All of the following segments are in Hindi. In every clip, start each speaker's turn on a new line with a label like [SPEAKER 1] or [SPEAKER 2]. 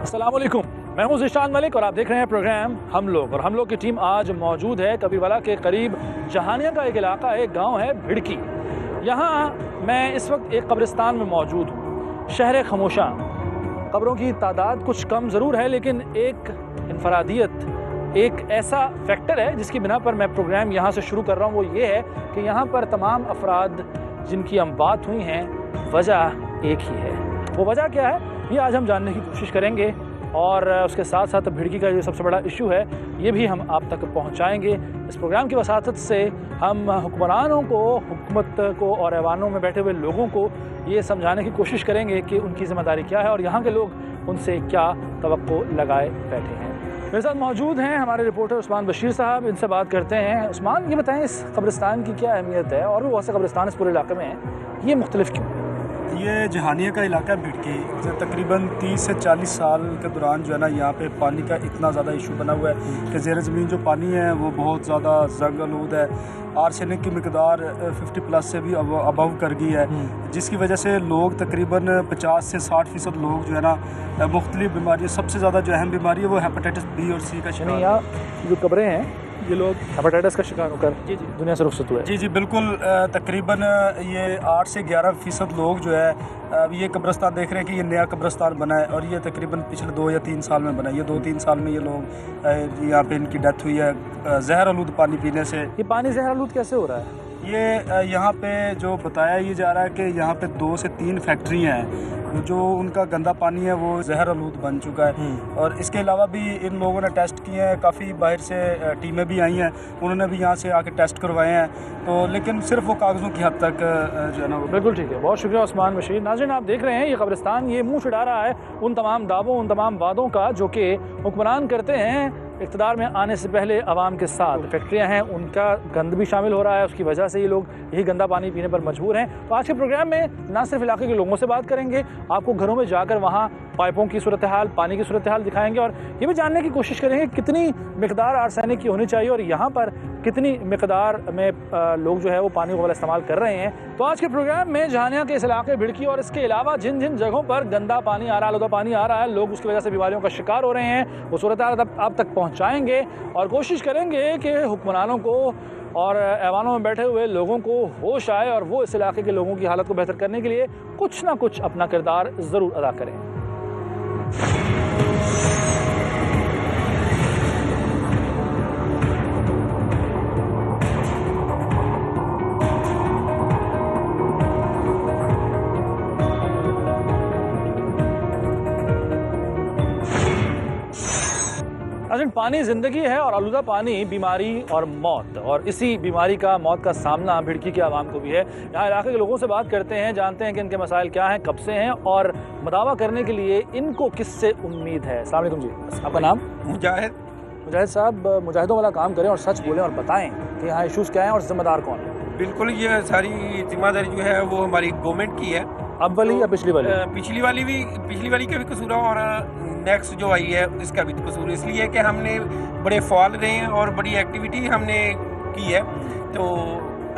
[SPEAKER 1] अस्सलाम वालेकुम, मैं हूं ज़ीशान मलिक और आप देख रहे हैं प्रोग्राम हम लोग। और हम लोग की टीम आज मौजूद है कबीरवाला के करीब जहानिया का एक इलाका है, एक गांव है भिड़की। यहाँ मैं इस वक्त एक कब्रिस्तान में मौजूद हूँ, शहर खमोशा। कब्रों की तादाद कुछ कम ज़रूर है, लेकिन एक इनफरादियत, एक ऐसा फैक्टर है जिसकी बिना पर मैं प्रोग्राम यहाँ से शुरू कर रहा हूँ। वो ये है कि यहाँ पर तमाम अफराद जिनकी अमवात हुई हैं, वजह एक ही है। वो वजह क्या है, ये आज हम जानने की कोशिश करेंगे। और उसके साथ साथ भिड़की का जो सबसे बड़ा इशू है, ये भी हम आप तक पहुंचाएंगे। इस प्रोग्राम की वसातत से हम हुक्मरानों को, हुकूमत को और ऐवानों में बैठे हुए लोगों को ये समझाने की कोशिश करेंगे कि उनकी ज़िम्मेदारी क्या है और यहाँ के लोग उनसे क्या तवक्को लगाए बैठे हैं। मेरे साथ मौजूद हैं हमारे रिपोर्टर उस्मान बशीर साहब, इनसे बात करते हैं। उस्मान, ये बताएं इस कब्रिस्तान की क्या अहमियत है और भी बहुत से कब्रिस्तान इस पूरे इलाके में हैं, ये मुख्तलिफ क्यों?
[SPEAKER 2] ये जहानिया का इलाका है भिड़की। तकरीबन 30 से 40 साल के दौरान जो है ना, यहाँ पे पानी का इतना ज़्यादा इशू बना हुआ है कि ज़ेर ज़मीन जो पानी है वो बहुत ज़्यादा जंग आलूद है। आर्सेनिक की मिकदार 50+ से भी अबव कर गई है, जिसकी वजह से लोग तकरीबन 50 से 60% लोग जो है ना मुख्तलिफ बीमारी, सबसे ज़्यादा जो अहम बीमारी है वो हेपेटाइटिस बी और सी का शिकार।
[SPEAKER 1] यहाँ जो कब्रें हैं, ये लोग हेपेटाइटिस का शिकार होकर दुनिया से रुखसत हुए।
[SPEAKER 2] जी बिल्कुल। तकरीबन ये 8 से 11% लोग जो है, अब ये कब्रिस्तान देख रहे हैं कि ये नया कब्रिस्तान बना है और ये तकरीबन पिछले 2 या 3 साल में बना है। ये 2-3 साल में ये लोग यहाँ पे इनकी डेथ हुई है जहर आलूद पानी पीने से।
[SPEAKER 1] ये पानी जहर आलूद कैसे हो रहा है?
[SPEAKER 2] ये यहाँ पे जो बताया ये जा रहा है कि यहाँ पे 2 से 3 फैक्ट्रियाँ हैं, जो उनका गंदा पानी है वो जहर आलूद बन चुका है। और इसके अलावा भी इन लोगों ने टेस्ट किए हैं, काफ़ी बाहर से टीमें भी आई हैं, उन्होंने भी यहाँ से आके टेस्ट करवाए हैं, तो लेकिन सिर्फ वो कागज़ों की हद तक जो है ना।
[SPEAKER 1] बिल्कुल ठीक है, बहुत शुक्रिया उस्मान बशीर। नाज़रीन, आप देख रहे हैं ये कब्रिस्तान, ये मुँह छुड़ा रहा है उन तमाम दावों, उन तमाम वादों का जो कि हुक्मरान करते हैं इक़्तिदार में आने से पहले अवाम के साथ। फैक्ट्रियाँ हैं, उनका गंद भी शामिल हो रहा है, उसकी वजह से ये लोग यही गंदा पानी पीने पर मजबूर हैं। तो आज के प्रोग्राम में ना सिर्फ इलाके के लोगों से बात करेंगे, आपको घरों में जाकर वहाँ पाइपों की सूरत हाल, पानी की सूरत हाल दिखाएंगे और ये भी जानने की कोशिश करेंगे कितनी मिकदार आर्सेनिक की होनी चाहिए और यहाँ पर कितनी मिकदार में लोग जो है वो पानी को वाला इस्तेमाल कर रहे हैं। तो आज के प्रोग्राम में जहानिया के इस इलाके भिड़की और इसके अलावा जिन जिन जगहों पर गंदा पानी आ रहा है, आलूदा पानी आ रहा है, लोग उसकी वजह से बीमारियों का शिकार हो रहे हैं, वो सूरत हाल आप तक पहुँचाएँगे और कोशिश करेंगे कि हुक्मरानों को और ऐवानों में बैठे हुए लोगों को होश आए और वो इस इलाके के लोगों की हालत को बेहतर करने के लिए कुछ ना कुछ अपना किरदार ज़रूर अदा करें। पानी ज़िंदगी है और आलूदा पानी बीमारी और मौत, और इसी बीमारी का, मौत का सामना भिड़की के आवाम को भी है। यहाँ इलाके के लोगों से बात करते हैं, जानते हैं कि इनके मसाइल क्या हैं, कब से हैं और मदावा करने के लिए इनको किससे उम्मीद है। अस्सलाम वालेकुम जी, आपका नाम? मुजाहिद साहब, मुजाहिदों वाला काम करें और सच बोलें और बताएं कि यहाँ इशूज़ क्या हैं और जिम्मेदार कौन है।
[SPEAKER 3] बिल्कुल, ये सारी जिम्मेदारी जो है वो हमारी गवर्नमेंट की है।
[SPEAKER 1] अब वाली या पिछली वाली?
[SPEAKER 3] पिछली वाली का भी कसूर है और नेक्स्ट जो आई है इसका भी कसूर, इसलिए कि हमने बड़े फाल रहे हैं और बड़ी एक्टिविटी हमने की है। तो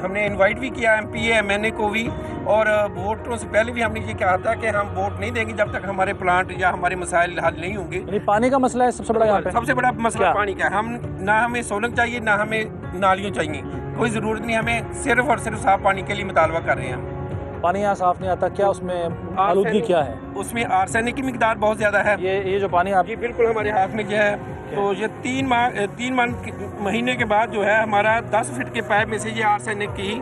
[SPEAKER 3] हमने इनवाइट भी किया MPA MNA को भी, और वोटों से पहले भी हमने ये कहा था कि हम वोट नहीं देंगे जब तक हमारे प्लांट या हमारे मसाइल हल नहीं होंगे।
[SPEAKER 1] पानी का मसला है सबसे बड़ा यहाँ पे?
[SPEAKER 3] सबसे बड़ा मसला पानी का है। हम ना हमें सोलंग चाहिए ना हमें नालियों चाहिए, कोई ज़रूरत नहीं, हमें सिर्फ और सिर्फ साफ पानी के लिए मुतालबा कर रहे हैं।
[SPEAKER 1] पानी यहाँ साफ नहीं आता, क्या उसमें आलूदगी क्या है?
[SPEAKER 3] उसमें आर्सेनिक की मिकदार बहुत ज़्यादा है।
[SPEAKER 1] ये जो पानी आप...
[SPEAKER 3] ये बिल्कुल हमारे हाथ में क्या है, तो ये 3 महीने के बाद जो है हमारा 10 फीट के पाइप में से ये आर्सेनिक की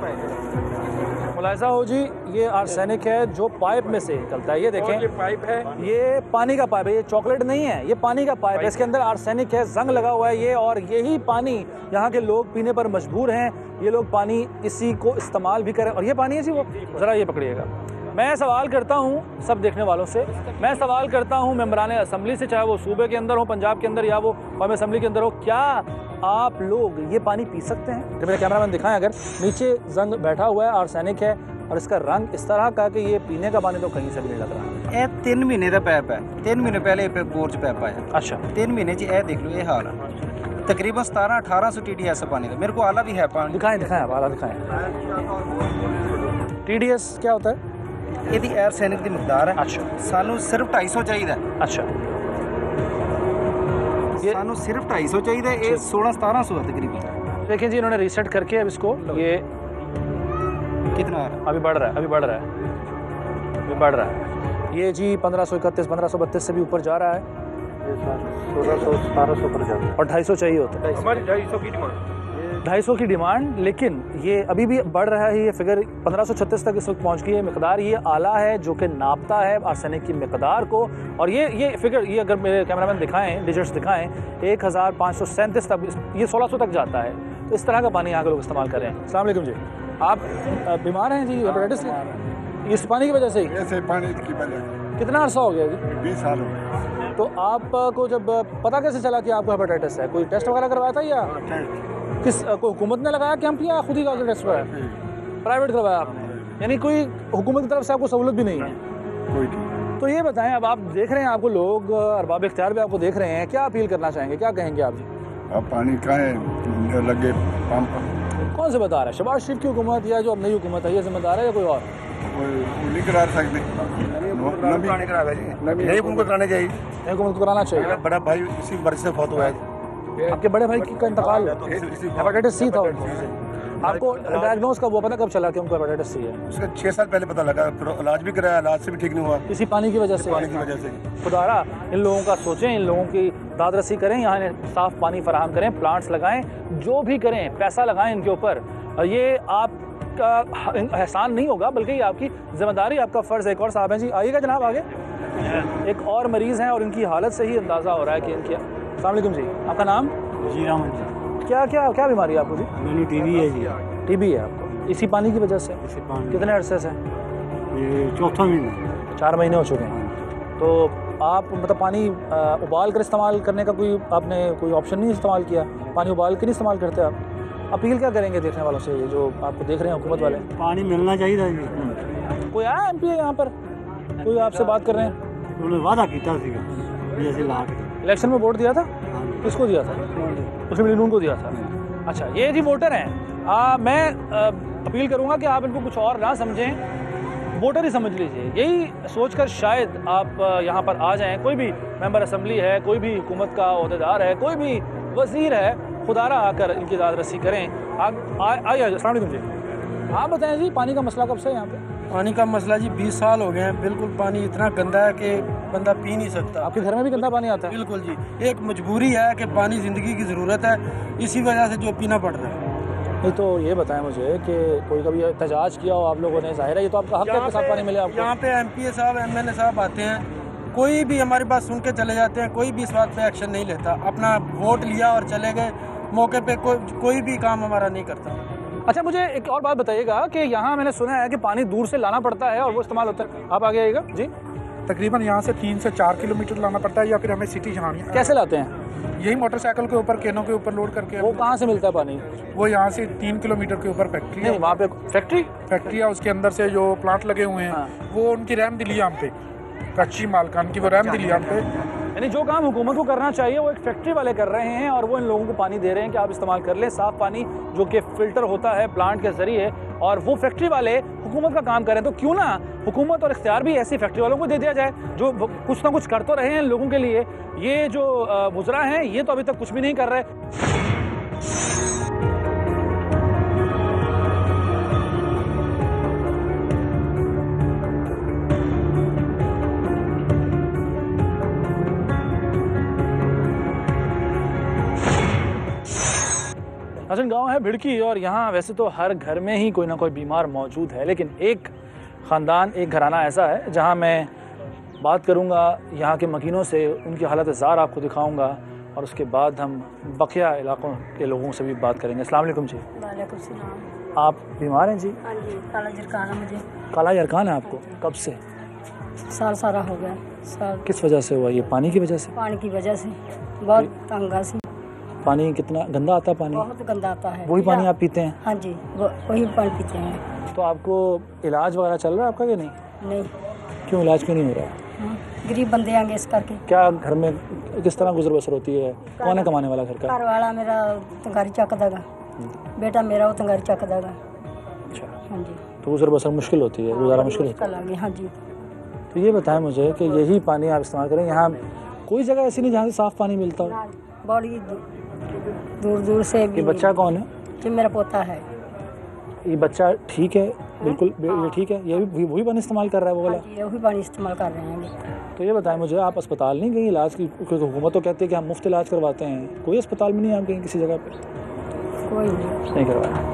[SPEAKER 1] मुलाहिजा हो जी, ये आर्सेनिक है जो पाइप में से निकलता है। ये देखें,
[SPEAKER 3] ये पाइप है,
[SPEAKER 1] ये पानी का पाइप है, ये चॉकलेट नहीं है, ये पानी का पाइप है। इसके अंदर आर्सेनिक है, जंग लगा हुआ है ये, और यही पानी यहाँ के लोग पीने पर मजबूर हैं। ये लोग पानी इसी को इस्तेमाल भी करें, और ये पानी है जी, वो ज़रा ये पकड़िएगा। मैं सवाल करता हूँ सब देखने वालों से, मैं सवाल करता हूँ मेंबरान असम्बली से, चाहे वो सूबे के अंदर हो, पंजाब के अंदर, या वो कौमी असम्बली के अंदर हो, क्या आप लोग ये पानी पी सकते हैं? जब मेरे कैमरामैन दिखाएं, अगर नीचे जंग बैठा हुआ है, आर्सेनिक है और इसका रंग इस तरह का कि ये पीने का पानी तो कहीं से भी नहीं लग रहा।
[SPEAKER 4] ये 3 महीने का पैप है, 3 महीने पहले बोर च पैप आया।
[SPEAKER 1] अच्छा,
[SPEAKER 4] 3 महीने च देख लो ये हाल है। तकरीबन 1700-1800 TDS पानी का, मेरे को आला भी है पानी।
[SPEAKER 1] दिखाएं आप आला दिखाएं। TDS क्या होता है?
[SPEAKER 4] ये आर्सेनिक की मिकदार है।
[SPEAKER 1] अच्छा,
[SPEAKER 4] सानू सिर्फ 250 चाहिए।
[SPEAKER 1] अच्छा, ये
[SPEAKER 4] सानू सिर्फ 250 चाहिए, ये 16-1700 है तकरीबन।
[SPEAKER 1] देखें जी, इन्होंने रीसेट करके अब इसको ये
[SPEAKER 4] कितना आ रहा है?
[SPEAKER 1] अभी बढ़ रहा है, अभी बढ़ रहा है, अभी बढ़ रहा है। ये जी 1531, 1532 से भी ऊपर जा रहा है,
[SPEAKER 2] 1600-1700 पर जाता है।
[SPEAKER 1] और 250 चाहिए होता है,
[SPEAKER 3] हमारी 250 की डिमांड
[SPEAKER 1] 250 की डिमांड। लेकिन ये अभी भी बढ़ रहा है, ये फिगर 1536 तक इस वक्त पहुंच गई है। मकदार ये आला है जो कि नापता है आर्सेनिक की मकदार को। और ये फिगर, ये अगर मेरे कैमरामैन दिखाएं, डिजिट्स दिखाएं, 1537 तक, ये 1600 तक जाता है। तो इस तरह का पानी यहाँ के लोग इस्तेमाल कर रहे हैं। अस्सलाम वालेकुम जी, आप बीमार हैं जी हेपेटाइटिस से? इस पानी की वजह से ही?
[SPEAKER 2] ऐसे पानी की वजह
[SPEAKER 1] कितना अर्सा हो गया जी?
[SPEAKER 2] 20 साल हो गए।
[SPEAKER 1] तो आपको जब पता कैसे चला कि आपको हेपेटाइटिस है? कोई टेस्ट वगैरह करवाया था या किस कोई हुकूमत ने लगाया कैंप या खुद ही जाकर टेस्ट कराया? प्राइवेट करवाया आपने, यानी कोई हुकूमत की तरफ से आपको सहूलत भी नहीं है?
[SPEAKER 2] कोई नहीं।
[SPEAKER 1] तो ये बताएं, अब आप देख रहे हैं, आपको लोग अरबाब इख्तियार भी आपको देख रहे हैं, क्या अपील करना चाहेंगे, क्या कहेंगे आप जी?
[SPEAKER 2] अब पानी का है लगे पंप,
[SPEAKER 1] कौन से बता रहा है? शहबाज शरीफ की हुकूमत या जो अब नई हुकूमत है, ये जिम्मेदार है या कोई और?
[SPEAKER 2] नहीं करा सकते, नहीं उनको कराने चाहिए।
[SPEAKER 1] नई हुकूमत को कराना चाहिए।
[SPEAKER 2] बड़ा भाई इसी वर्ष से फौत हुआ है।
[SPEAKER 1] आपके बड़े भाई का इंतकाल हेपेटाइटिस सी था उनको। आपको डायग्नोज का वो पता कब चला कि उनको हेपेटाइटिस सी है?
[SPEAKER 2] उसका 6 साल पहले पता लगा, फिर इलाज भी कराया, इलाज से भी ठीक नहीं हुआ,
[SPEAKER 1] इसी पानी की वजह से?
[SPEAKER 2] पानी की वजह से।
[SPEAKER 1] खुदारा इन लोगों का सोचें, इन लोगों की दाद रसी करें, यहाँ साफ़ पानी फराहम करें, प्लांट्स लगाएं, जो भी करें, पैसा लगाएं इनके ऊपर। और ये आपका एहसान नहीं होगा, बल्कि ये आपकी जिम्मेदारी, आपका फ़र्ज़ है। एक और साहब हैं जी, आइएगा जनाब आगे। एक और मरीज़ हैं और इनकी हालत से ही अंदाज़ा हो रहा है कि इनकी। अस्सलाम वालेकुम जी, आपका नाम?
[SPEAKER 2] जी रामन जी।
[SPEAKER 1] क्या बीमारी है आपको जी?
[SPEAKER 2] मैंने टीवी है जी।
[SPEAKER 1] टीबी है आपको, इसी पानी की वजह से?
[SPEAKER 2] इसी पानी,
[SPEAKER 1] कितने अरसे से?
[SPEAKER 2] ये चौथा महीना।
[SPEAKER 1] 4 महीने हो चुके हैं। तो आप मतलब पानी उबाल कर इस्तेमाल करने का कोई आपने कोई ऑप्शन नहीं इस्तेमाल किया? पानी उबाल के नहीं इस्तेमाल करते आप? अपील क्या करेंगे देखने वालों से, जो आपको देख रहे हैं हुकूमत वाले?
[SPEAKER 2] पानी मिलना चाहिए जी।
[SPEAKER 1] कोई आया MP यहाँ पर, कोई आपसे बात कर रहे हैं?
[SPEAKER 2] उन्होंने वादा किया सीगा जैसे ला के।
[SPEAKER 1] इलेक्शन में वोट दिया था? किसको दिया था? मुस्लिम लीग नून को दिया था। अच्छा, ये जी वोटर हैं। मैं अपील करूंगा कि आप इनको कुछ और ना समझें, वोटर ही समझ लीजिए। यही सोचकर शायद आप यहाँ पर आ जाएं। कोई भी मेंबर असम्बली है, कोई भी हुकूमत का ओहदेदार है, कोई भी वजीर है, खुदारा आकर इनकी दाद रसी करें। आइए। अस्सलाम वालेकुम जी, आप बताएं जी, पानी का मसला कब से है यहाँ पे?
[SPEAKER 5] पानी का मसला जी 20 साल हो गए हैं। बिल्कुल पानी इतना गंदा है कि बंदा पी नहीं सकता।
[SPEAKER 1] आपके घर में भी गंदा पानी आता है?
[SPEAKER 5] बिल्कुल जी, एक मजबूरी है कि पानी ज़िंदगी की ज़रूरत है, इसी वजह से जो पीना पड़ रहा है।
[SPEAKER 1] नहीं तो ये बताएं मुझे कि कोई कभी एहतजाज किया हो आप लोगों ने? जाहिर है ये तो आपका हक है कि साफ पानी मिले आपको।
[SPEAKER 5] यहाँ पे MPA साहब, MLA साहब आते हैं, कोई भी हमारी बात सुन के चले जाते हैं, कोई भी इस बात पे एक्शन नहीं लेता। अपना वोट लिया और चले गए, मौके पे कोई भी काम हमारा नहीं करता।
[SPEAKER 1] अच्छा, मुझे एक और बात बताइएगा कि यहाँ मैंने सुना है कि पानी दूर से लाना पड़ता है और वो इस्तेमाल होता है। आप आगे आइएगा जी।
[SPEAKER 6] तकरीबन यहाँ से 3 से 4 किलोमीटर लाना पड़ता है, या फिर हमें सिटी जाना है।
[SPEAKER 1] कैसे लाते हैं?
[SPEAKER 6] यही मोटरसाइकिल के ऊपर, कैनों के ऊपर लोड करके।
[SPEAKER 1] वो कहाँ से मिलता है पानी?
[SPEAKER 6] वो यहाँ से 3 किलोमीटर के ऊपर फैक्ट्री
[SPEAKER 1] नहीं,
[SPEAKER 6] है।
[SPEAKER 1] वहाँ पे
[SPEAKER 6] फैक्ट्री है, उसके अंदर से जो प्लांट लगे हुए हैं,
[SPEAKER 1] हाँ।
[SPEAKER 6] वो उनकी रहमदिली हम पे, कच्ची मालकान की वो रहमदिली हम पे।
[SPEAKER 1] यानी जो काम हुकूमत को करना चाहिए वो एक फैक्ट्री वाले कर रहे हैं, और वो इन लोगों को पानी दे रहे हैं कि आप इस्तेमाल कर लें, साफ़ पानी जो कि फ़िल्टर होता है प्लांट के ज़रिए, और वो फैक्ट्री वाले हुकूमत का काम करें। तो क्यों ना हुकूमत और इख्तियार भी ऐसी फैक्ट्री वालों को दे दिया जाए जो कुछ ना कुछ कर तो रहे हैं लोगों के लिए। ये जो मुजरा हैं, ये तो अभी तक कुछ भी नहीं कर रहे। नाज़रीन, गांव है भिड़की, और यहाँ वैसे तो हर घर में ही कोई ना कोई बीमार मौजूद है, लेकिन एक ख़ानदान, एक घराना ऐसा है जहाँ मैं बात करूँगा यहाँ के मकीनों से, उनकी हालत ज़ार आपको दिखाऊँगा, और उसके बाद हम बकिया इलाकों के लोगों से भी बात करेंगे। अस्सलाम वालेकुम जी।
[SPEAKER 7] वालेकुम सलाम।
[SPEAKER 1] आप बीमार हैं जी?
[SPEAKER 7] हाँ जी, काला जरकान है मुझे।
[SPEAKER 1] काला यरकान है आपको? कब से?
[SPEAKER 7] साल सारा हो गया। साल।
[SPEAKER 1] किस वजह से हुआ? ये पानी की वजह से?
[SPEAKER 7] पानी की वजह से बहुत तंग सी।
[SPEAKER 1] पानी कितना गंदा आता है? पानी
[SPEAKER 7] बहुत गंदा आता है।
[SPEAKER 1] वही पानी आप पीते हैं?
[SPEAKER 7] हाँ जी, वही पानी पीते हैं।
[SPEAKER 1] तो आपको इलाज वगैरह चल रहा है आपका कि नहीं?
[SPEAKER 7] नहीं।
[SPEAKER 1] क्यों इलाज क्यों नहीं हो रहा है?
[SPEAKER 7] गरीब बंदे आएंगे इस करके।
[SPEAKER 1] क्या घर में किस तरह गुजर बसर होती है? कौन है कमाने वाला घर का?
[SPEAKER 7] घर वाला मेरा तंगारी चकदागा, बेटा मेरा वो तंगारी चकदागा।
[SPEAKER 1] अच्छा,
[SPEAKER 7] हाँ जी।
[SPEAKER 1] तो गुजर बसर मुश्किल होती है, गुजारा मुश्किल होता
[SPEAKER 7] है। हाँ जी।
[SPEAKER 1] तो ये बताएं मुझे कि यही पानी आप इस्तेमाल करें, यहाँ कोई जगह ऐसी नहीं जहाँ से साफ़ पानी मिलता हो?
[SPEAKER 7] बड़ी दूर दूर से भी।
[SPEAKER 1] ये बच्चा कौन है?
[SPEAKER 7] जो मेरा पोता है।
[SPEAKER 1] ये बच्चा ठीक है? बिल्कुल ये ठीक है? ये भी वही पानी इस्तेमाल कर रहा है वो वाला?
[SPEAKER 7] हाँ जी, वही पानी इस्तेमाल कर रहे हैं।
[SPEAKER 1] तो ये बताएं मुझे, आप अस्पताल नहीं गई इलाज की? क्योंकि हुकूमत तो कहती है कि हम मुफ्त इलाज करवाते हैं, कोई अस्पताल में नहीं आप गई किसी जगह पर?
[SPEAKER 7] कोई नहीं
[SPEAKER 1] करवाया।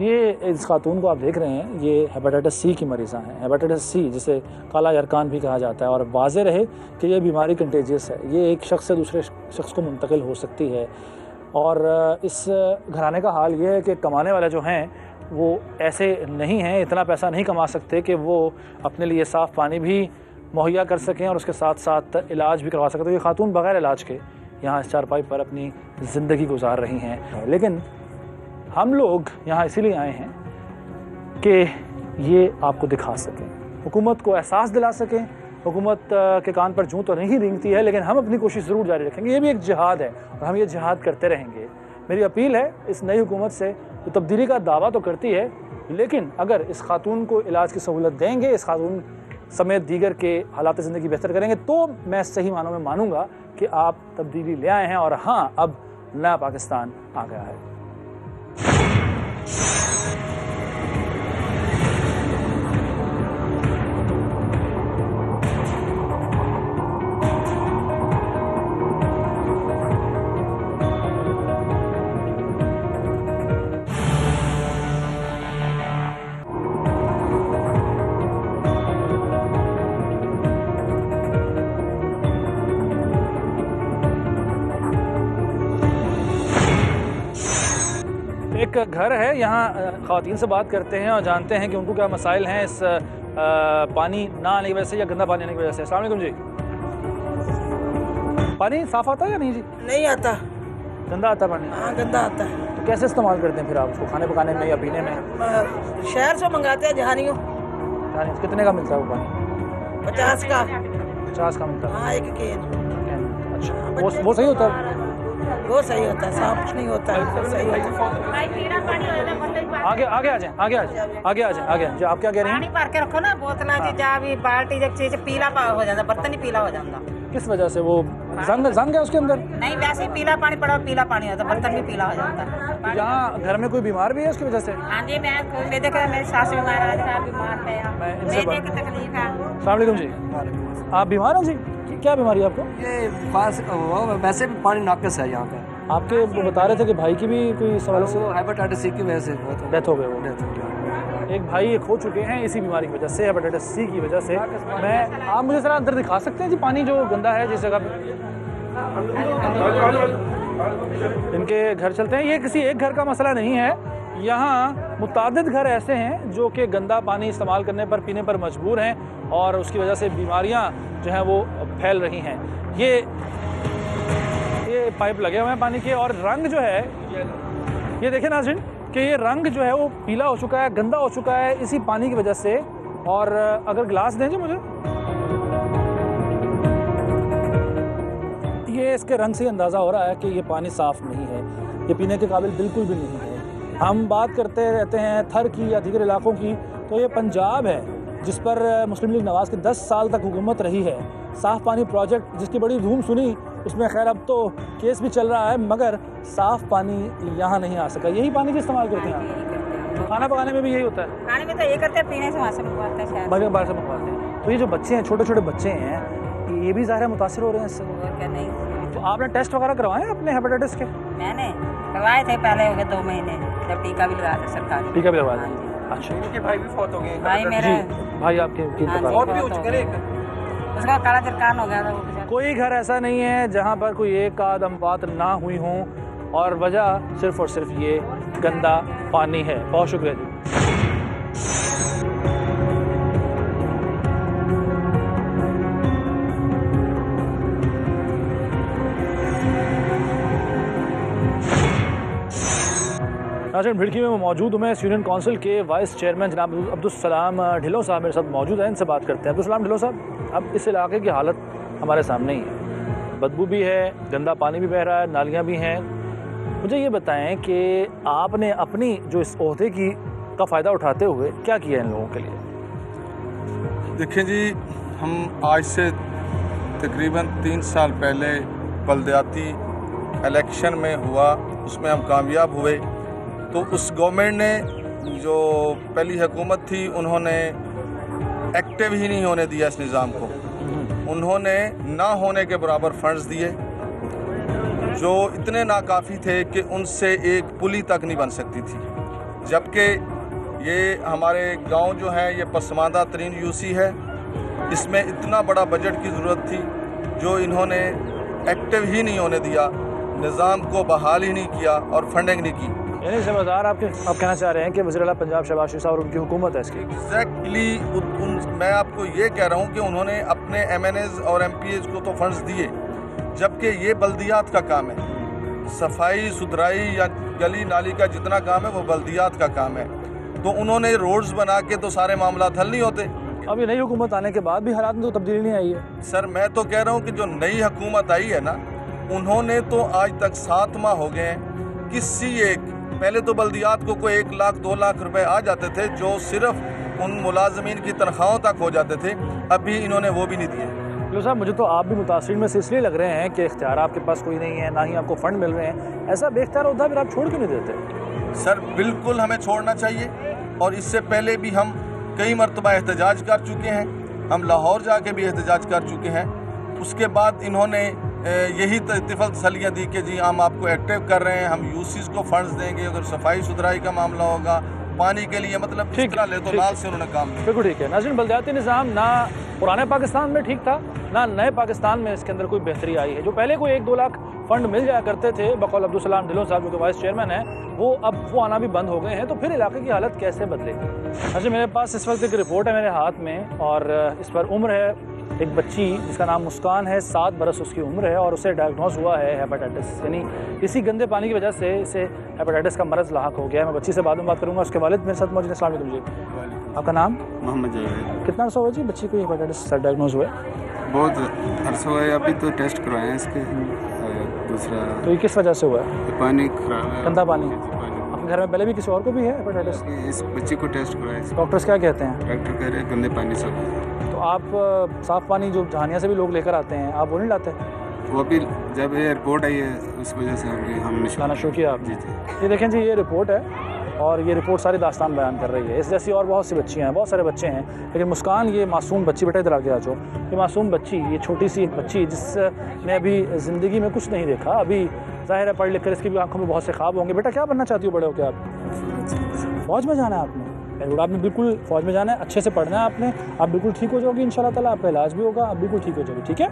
[SPEAKER 1] ये इस खातून को आप देख रहे हैं, ये हेपेटाइटिस सी की मरीज़ा हैं। हेपेटाइटिस सी जिसे काला यरकान भी कहा जाता है, और वाज़ेह रहे कि ये बीमारी कंटेजियस है, ये एक शख्स से दूसरे शख्स को मुंतकिल हो सकती है। और इस घराने का हाल ये है कि कमाने वाले जो हैं वो ऐसे नहीं हैं, इतना पैसा नहीं कमा सकते कि वो अपने लिए साफ़ पानी भी मुहैया कर सकें और उसके साथ साथ इलाज भी करवा सकें। तो ये खातून बग़ैर इलाज के यहाँ इस चारपाई पर अपनी ज़िंदगी गुजार रही हैं। लेकिन हम लोग यहाँ इसीलिए आए हैं कि ये आपको दिखा सकें, हुकूमत को एहसास दिला सकें। हुकूमत के कान पर जूं तो नहीं रेंगती है, लेकिन हम अपनी कोशिश ज़रूर जारी रखेंगे। ये भी एक जिहाद है और हम ये जिहाद करते रहेंगे। मेरी अपील है इस नई हुकूमत से, जो तब्दीली का दावा तो करती है, लेकिन अगर इस खातून को इलाज की सहूलत देंगे, इस खातून समेत दीगर के हालात ज़िंदगी बेहतर करेंगे, तो मैं सही मानों में मानूंगा कि आप तब्दीली ले आए हैं और हाँ, अब नया पाकिस्तान आ गया है। एक घर है, यहाँ ख़वातीन से बात करते हैं और जानते हैं कि उनको क्या मसाइल हैं इस पानी ना आने की वजह से या गंदा पानी आने की वजह से। अस्सलाम वालेकुम जी। पानी साफ़ आता है या नहीं जी?
[SPEAKER 8] नहीं आता,
[SPEAKER 1] गंदा आता है पानी?
[SPEAKER 8] हाँ गंदा आता है।
[SPEAKER 1] तो कैसे इस्तेमाल करते हैं फिर आप उसको, खाने पकाने में या पीने में?
[SPEAKER 8] शहर से मंगाते हैं जहानियों।
[SPEAKER 1] कितने का मिलता है वो पानी?
[SPEAKER 8] 50 का।
[SPEAKER 1] 50 का मिलता है?
[SPEAKER 8] हाँ, एक केन।
[SPEAKER 1] अच्छा, वो सही होता है?
[SPEAKER 8] वो सही होता है, साफ कुछ नहीं होता है, सही होता है।
[SPEAKER 1] आगे आ जाए, आगे आ जाए जी। आप क्या कह रही हैं?
[SPEAKER 9] पानी भर के रखो ना, बोतल जा भी बाल्टी जब चीज पीला हो जाता, बर्तन ही पीला हो जाता।
[SPEAKER 1] किस वजह से? वो जंग है उसके अंदर?
[SPEAKER 9] नहीं, वैसे ही पीला पानी पड़ा, पीला पानी होता, बर्तन भी पीला हो जाता।
[SPEAKER 1] यहाँ घर में कोई बीमार भी है उसकी वजह से?
[SPEAKER 9] हाँ जी, मैं देखा मेरी सास बीमार है, बीमार है, मैदे की तकलीफ है।
[SPEAKER 1] अस्सलाम वालेकुम जी। आप बीमार हैं जी? क्या बीमारी है आपको?
[SPEAKER 10] ये वैसे भी पानी नाकस है यहाँ का।
[SPEAKER 1] आपके वो बता रहे थे कि भाई की भी कोई सवाल से
[SPEAKER 10] हेपेटाइटिस सी की वजह से
[SPEAKER 1] डेथ हो गई। वो डेथ हो गया, एक भाई खो चुके हैं इसी बीमारी की वजह से, हेपेटाइटिस सी की वजह से। आप मुझे ज़रा अंदर दिखा सकते हैं जी पानी जो गंदा है जिस जगह पे? इनके घर चलते हैं। ये किसी एक घर का मसला नहीं है, यहाँ मुतादिद घर ऐसे हैं जो कि गंदा पानी इस्तेमाल करने पर, पीने पर मजबूर हैं और उसकी वजह से बीमारियाँ जो हैं वो फैल रही हैं। ये पाइप लगे हुए हैं पानी के, और रंग जो है ये देखें नाज़रीन कि ये रंग जो है वो पीला हो चुका है, गंदा हो चुका है इसी पानी की वजह से। और अगर गिलास दें जी मुझे, ये इसके रंग से अंदाज़ा हो रहा है कि ये पानी साफ़ नहीं है, ये पीने के काबिल बिल्कुल भी नहीं है। हम बात करते रहते हैं थर की या दीगर इलाकों की, तो ये पंजाब है जिस पर मुस्लिम लीग नवाज़ की 10 साल तक हुकूमत रही है। साफ़ पानी प्रोजेक्ट जिसकी बड़ी धूम सुनी, उसमें खैर अब तो केस भी चल रहा है, मगर साफ़ पानी यहाँ नहीं आ सका। यही पानी भी इस्तेमाल करते हैं तो खाना पकाने में भी यही होता है?
[SPEAKER 9] खाने में तो ये करते हैं, पीने से वहाँ से मंगवाते हैं,
[SPEAKER 1] बाहर से मंगवाते हैं। तो ये जो बच्चे हैं, छोटे छोटे बच्चे हैं, ये भी ज़ाहिर है मुतासिर हो रहे हैं इससे।
[SPEAKER 9] और क्या नहीं।
[SPEAKER 1] तो आपने टेस्ट वगैरह करवाए अपने हेपेटाइटिस के?
[SPEAKER 9] मैंने करवाए थे, पहले हो गए 2 महीने, जब टीका भी लगाया था सरकार।
[SPEAKER 1] टीका भी लगवाया था? अच्छा।
[SPEAKER 3] इनके भाई भी फौत हो गए।
[SPEAKER 9] भाई मेरे
[SPEAKER 1] भाई आपके
[SPEAKER 3] फौत भी हो चुके हैं,
[SPEAKER 9] उसका काला जरकान हो गया था वो।
[SPEAKER 1] कोई घर ऐसा नहीं है जहाँ पर कोई एक आध अमवात ना हुई हों, और वजह सिर्फ और सिर्फ ये गंदा पानी है। बहुत शुक्रिया जी। नाज़रीन, भिड़की में मौजूद हूँ मैं यूनियन काउंसिल के वाइस चेयरमैन जनाब अब्दुल सलाम ढिल्लों साहब मेरे साथ मौजूद हैं। इनसे बात करते हैं। अब्दुल सलाम ढिल्लों साहब, अब इस इलाके की हालत हमारे सामने ही है, बदबू भी है, गंदा पानी भी बह रहा है, नालियाँ भी हैं। मुझे ये बताएं कि आपने अपनी जो इस ओहदे की का फ़ायदा उठाते हुए क्या किया इन लोगों के लिए?
[SPEAKER 11] देखें जी, हम आज से तकरीबन 3 साल पहले बलदियाती इलेक्शन में हुआ उसमें हम कामयाब हुए, तो उस गवर्नमेंट ने जो पहली हुकूमत थी उन्होंने एक्टिव ही नहीं होने दिया इस निज़ाम को। उन्होंने ना होने के बराबर फंड्स दिए जो इतने नाकाफ़ी थे कि उनसे एक पुली तक नहीं बन सकती थी, जबकि ये हमारे गांव जो है ये पसमानदा तरीन यूसी है, इसमें इतना बड़ा बजट की ज़रूरत थी जो इन्होंने एक्टिव ही नहीं होने दिया, निज़ाम को बहाल ही नहीं किया और फंडिंग नहीं की।
[SPEAKER 1] यानी ज़िम्मेदार आप कहना चाह रहे हैं कि वज़ीर आला पंजाब शहबाज शरीफ साहब और उनकी हुकूमत है इसकी?
[SPEAKER 11] एग्जैक्टली मैं आपको ये कह रहा हूँ कि उन्होंने अपने MNAs और MPAs को तो फंड्स दिए, जबकि ये बल्दियात का काम है। सफाई सुथराई या गली नाली का जितना काम है वो बल्दियात का काम है, तो उन्होंने रोड्स बना के तो सारे मामला हल नहीं होते।
[SPEAKER 1] अभी नई हुकूमत आने के बाद भी हालात में तो तब्दीली नहीं आई है।
[SPEAKER 11] सर मैं तो कह रहा हूँ कि जो नई हुकूमत आई है ना, उन्होंने तो आज तक 7 माह हो गए हैं, किसी एक पहले तो बल्दियात को कोई 1 लाख 2 लाख रुपए आ जाते थे जो सिर्फ उन मुलाजमीन की तनख्वाहों तक हो जाते थे, अभी इन्होंने वो भी नहीं दिए।
[SPEAKER 1] लो साहब, मुझे तो आप भी मुतासिर में से इसलिए लग रहे हैं कि इख्तियार आपके पास कोई नहीं है, ना ही आपको फंड मिल रहे हैं। ऐसा बेख्तियार होता फिर आप छोड़ क्यों नहीं देते?
[SPEAKER 11] सर बिल्कुल हमें छोड़ना चाहिए, और इससे पहले भी हम कई मरतबा एहतजाज कर चुके हैं, हम लाहौर जाके भी एहतजाज कर चुके हैं। उसके बाद इन्होंने यही इत्तिफाक तसलियाँ दी कि जी हम आपको एक्टिव कर रहे हैं, हम यूसीज को फंड्स देंगे, अगर सफाई सुथराई का मामला होगा, पानी के लिए, मतलब इस तरह ले तो लाल से उन्होंने काम किया।
[SPEAKER 1] बिल्कुल ठीक है नाज़रीन, बल्दियाती निज़ाम ना पुराने पाकिस्तान में ठीक था, ना नए पाकिस्तान में इसके अंदर कोई बेहतरी आई है। जो पहले कोई 1-2 लाख फंड मिल जाया करते थे, बकौल अब्दुल सलाम ढिल्लों साहब जो कि वाइस चेयरमैन हैं, वो अब वो आना भी बंद हो गए हैं, तो फिर इलाके की हालत कैसे बदलेगी? अच्छा, मेरे पास इस वक्त एक रिपोर्ट है मेरे हाथ में, और इस पर उम्र है एक बच्ची जिसका नाम मुस्कान है, 7 बरस उसकी उम्र है, और उसे डायग्नोज हुआ है हेपेटाइटिस, यानी इसी गंदे पानी की वजह से इसे हेपेटाइटिस का मरज़ लाहक हो गया है। मैं बच्ची से बाद में बात करूँगा, उसके वालिद मेरे साथ मौजूद। अस्सलाम वालेकुम जी, आपका नाम?
[SPEAKER 12] मोहम्मद जावेद।
[SPEAKER 1] कितना अर्सा हुआ जी बच्ची को हेपेटाइटिस डायग्नोज हुआ है?
[SPEAKER 12] बहुत अर्सा हुआ है, अभी तो टेस्ट करवाए हैं इसके। दूसरा
[SPEAKER 1] तो ये किस वजह से हुआ है?
[SPEAKER 12] पानी खराब है,
[SPEAKER 1] गंदा पानी। आपके घर में पहले भी किसी और को भी है हेपेटाइटिस?
[SPEAKER 12] इस बच्ची को टेस्ट करवाया।
[SPEAKER 1] डॉक्टर्स क्या कहते हैं?
[SPEAKER 12] डॉक्टर कह रहे हैं गंदे पानी से।
[SPEAKER 1] तो आप साफ़ पानी जो जहानिया से भी लोग लेकर आते हैं, आप वो नहीं लाते?
[SPEAKER 12] वो भी जब ये रिपोर्ट आई है उस वजह से हमने
[SPEAKER 1] लाना शुरू किया आप?
[SPEAKER 12] जी जी।
[SPEAKER 1] ये देखें जी, ये रिपोर्ट है, और ये रिपोर्ट सारी दास्तान बयान कर रही है। इस जैसी और बहुत सी बच्चियाँ हैं, बहुत सारे बच्चे हैं, लेकिन मुस्कान ये मासूम बच्ची, बेटा इधर आके आ जाओ, ये मासूम बच्ची, ये छोटी सी बच्ची जिसने अभी ज़िंदगी में कुछ नहीं देखा, अभी ज़ाहिर है पढ़ लिख कर इसकी भी आंखों में बहुत से ख्वाब होंगे। बेटा क्या बनना चाहती हो बड़े हो? क्या आप फ़ौज में जाना है आपने? आपने बिल्कुल फ़ौज में जाना है, अच्छे से पढ़ना है आपने, आप बिल्कुल ठीक हो जाओगी इंशाल्लाह ताला, आपका इलाज भी होगा, आप बिल्कुल ठीक हो जाओगी, ठीक है?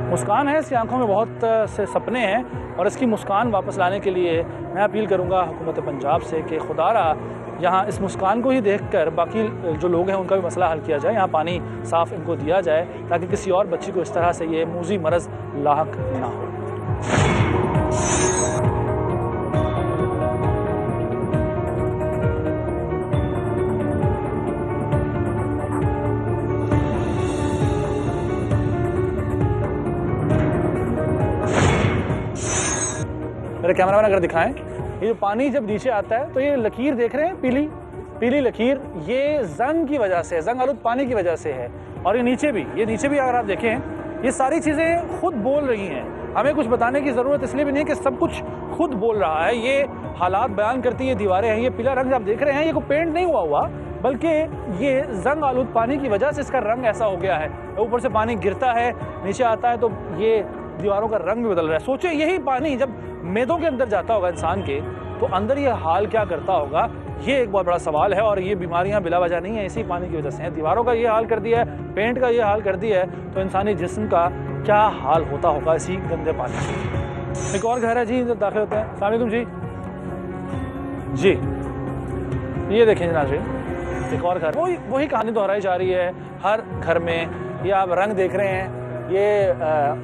[SPEAKER 1] मुस्कान है, इसकी आंखों में बहुत से सपने हैं, और इसकी मुस्कान वापस लाने के लिए मैं अपील करूंगा हुकूमत पंजाब से कि खुदारा यहाँ इस मुस्कान को ही देखकर बाकी जो लोग हैं उनका भी मसला हल किया जाए, यहाँ पानी साफ़ इनको दिया जाए, ताकि किसी और बच्ची को इस तरह से ये मूजी मरज़ लाहक ना हो। मेरे कैमरामैन अगर दिखाएं, ये जो पानी जब नीचे आता है तो ये लकीर देख रहे हैं, पीली लकीर, ये जंग की वजह से, जंग आलूद पानी की वजह से है। और ये नीचे भी अगर आप देखें, ये सारी चीज़ें खुद बोल रही हैं, हमें कुछ बताने की ज़रूरत इसलिए भी नहीं कि सब कुछ खुद बोल रहा है। ये हालात बयान करती है, दीवारें हैं, ये पीला रंग आप देख रहे हैं, ये कोई पेंट नहीं हुआ, बल्कि ये जंग आलूद पानी की वजह से इसका रंग ऐसा हो गया है। ऊपर से पानी गिरता है, नीचे आता है, तो ये दीवारों का रंग भी बदल रहा है। सोचिए यही पानी जब मैदों के अंदर जाता होगा इंसान के, तो अंदर ये हाल क्या करता होगा, ये एक बहुत बड़ा सवाल है। और ये बीमारियां बिला वजह नहीं है, इसी पानी की वजह से हैं। दीवारों का ये हाल कर दिया है, पेंट का ये हाल कर दिया है, तो इंसानी जिस्म का क्या हाल होता होगा इसी गंदे पानी से। एक और घर है जी, जब दाखिल होते हैं। अस्सलाम वालेकुम जी, ये देखें नाज़रीन, एक और घर, वही कहानी दोहराई जा रही है हर घर में। ये आप रंग देख रहे हैं, ये